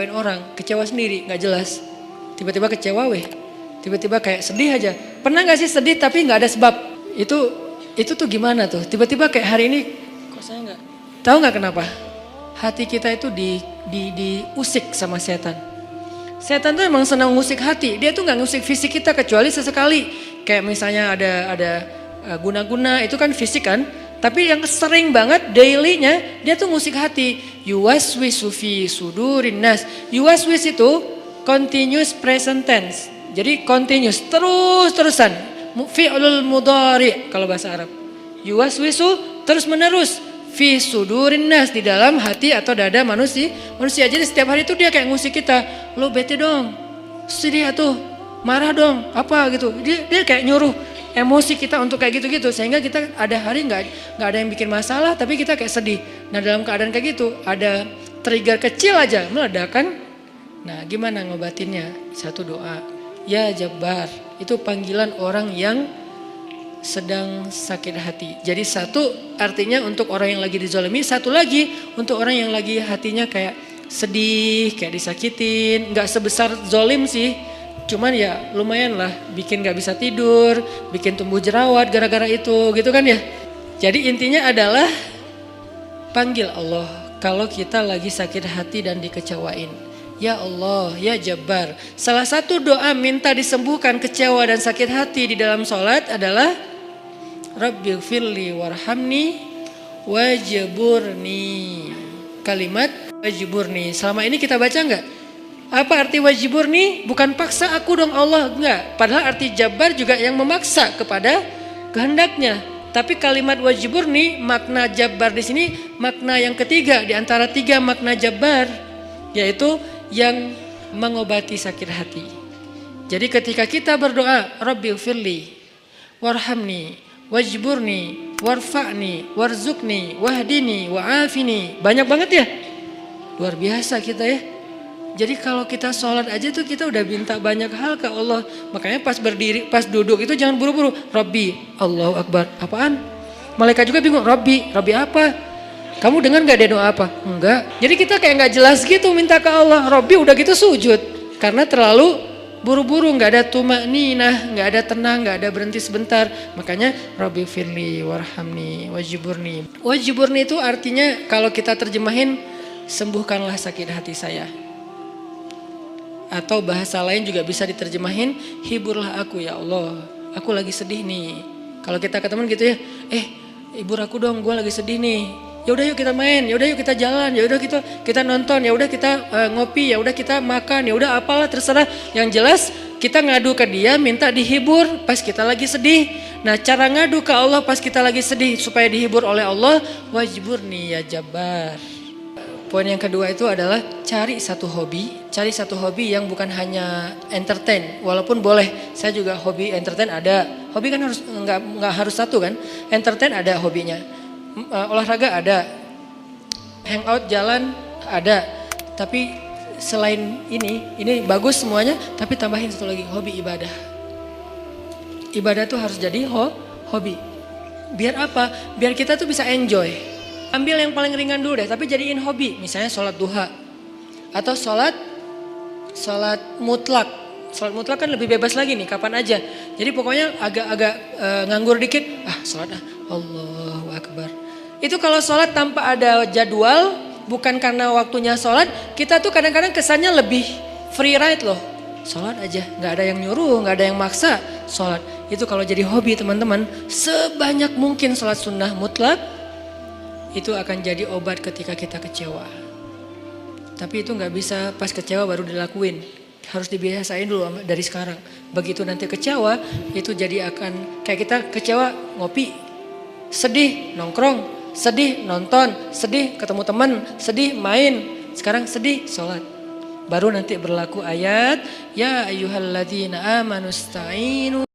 ngapa-ngapain orang, kecewa sendiri, nggak jelas. Tiba-tiba kecewa tiba-tiba kayak sedih aja. Pernah nggak sih sedih tapi nggak ada sebab? Itu tuh gimana tuh? Tiba-tiba kayak hari ini, kok saya nggak? Tahu nggak kenapa? Hati kita itu diusik sama setan. Setan tuh emang senang ngusik hati. Dia tuh nggak ngusik fisik kita kecuali sesekali. Kayak misalnya ada guna-guna itu kan fisik kan. Tapi yang sering banget dailynya dia tuh ngusik hati. Yuwaswisu fi sudurin nas. Yuwaswis itu continuous present tense. Jadi continuous terus-terusan. Fi'lul mudhari kalau bahasa Arab. Yuwaswisu terus menerus. Fi sudurin nas di dalam hati atau dada manusia. Jadi setiap hari itu dia kayak ngusik kita. Lo bete dong. Sedih atuh. Marah dong. Apa gitu. Dia kayak nyuruh emosi kita untuk kayak gitu-gitu sehingga kita ada hari nggak ada yang bikin masalah tapi kita kayak sedih. Nah dalam keadaan kayak gitu ada trigger kecil aja meledak kan. Nah gimana ngobatinnya? Satu doa. Ya Jabbar. Itu panggilan orang yang sedang sakit hati. Jadi satu artinya untuk orang yang lagi dizalimi. Satu lagi untuk orang yang lagi hatinya kayak sedih, kayak disakitin. Nggak sebesar zolim sih. Cuman ya lumayan lah bikin gak bisa tidur, bikin tumbuh jerawat gara-gara itu gitu kan ya. Jadi intinya adalah panggil Allah kalau kita lagi sakit hati dan dikecewain. Ya Allah, ya Jabbar. Salah satu doa minta disembuhkan kecewa dan sakit hati di dalam sholat adalah Rabbighfirli warhamni wajburni. Kalimat wajburni. Selama ini kita baca enggak? Apa arti wajibur nih? Bukan paksa aku dong Allah, enggak. Padahal arti Jabbar juga yang memaksa kepada kehendaknya. Tapi kalimat wajibur nih, makna Jabbar di sini makna yang ketiga di antara tiga makna Jabbar, yaitu yang mengobati sakit hati. Jadi ketika kita berdoa, Rabbighfirli, warhamni, wajburni, warfa'ni, warzukni, wahdini, wa'afini. Banyak banget ya. Luar biasa kita ya. Jadi kalau kita sholat aja tuh kita udah minta banyak hal ke Allah. Makanya pas berdiri, pas duduk itu jangan buru-buru. Rabbi, Allahu Akbar. Apaan? Malaikat juga bingung. Rabbi apa? Kamu dengar gak dia doa apa? Enggak. Jadi kita kayak gak jelas gitu minta ke Allah. Rabbi udah gitu sujud. Karena terlalu buru-buru, gak ada tumakninah, gak ada tenang, gak ada berhenti sebentar. Makanya Rabbi firli warhamni wajiburni. Wajiburni itu artinya kalau kita terjemahin sembuhkanlah sakit hati saya. Atau bahasa lain juga bisa diterjemahin, hiburlah aku ya Allah, aku lagi sedih nih. Kalau kita ke teman gitu ya, hibur aku dong, gue lagi sedih nih. Ya udah yuk kita main, ya udah yuk kita jalan, ya udah kita nonton, ya udah kita ngopi, ya udah kita makan, ya udah apalah terserah. Yang jelas kita ngadu ke dia, minta dihibur pas kita lagi sedih. Nah cara ngadu ke Allah pas kita lagi sedih supaya dihibur oleh Allah, wajburni ya Jabbar. Poin yang kedua itu adalah cari satu hobi yang bukan hanya entertain. Walaupun boleh, saya juga hobi entertain ada. Hobi kan harus nggak harus satu kan. Entertain ada hobinya, olahraga ada, hangout jalan ada. Tapi selain ini bagus semuanya. Tapi tambahin satu lagi, hobi ibadah. Ibadah tuh harus jadi hobi. Biar apa? Biar kita tuh bisa enjoy. Ambil yang paling ringan dulu deh, tapi jadiin hobi. Misalnya sholat duha. Atau sholat mutlak. Sholat mutlak kan lebih bebas lagi nih, kapan aja. Jadi pokoknya agak nganggur dikit. Sholat Allahu Akbar. Itu kalau sholat tanpa ada jadwal, bukan karena waktunya sholat. Kita tuh kadang-kadang kesannya lebih free ride loh. Sholat aja, gak ada yang nyuruh, gak ada yang maksa. Sholat, itu kalau jadi hobi teman-teman. Sebanyak mungkin sholat sunnah mutlak. Itu akan jadi obat ketika kita kecewa. Tapi itu gak bisa pas kecewa baru dilakuin. Harus dibiasain dulu dari sekarang. Begitu nanti kecewa, itu jadi akan kayak kita kecewa ngopi. Sedih nongkrong, sedih nonton, sedih ketemu teman, sedih main. Sekarang sedih sholat. Baru nanti berlaku ayat, ya ayyuhalladzina amanusta'inu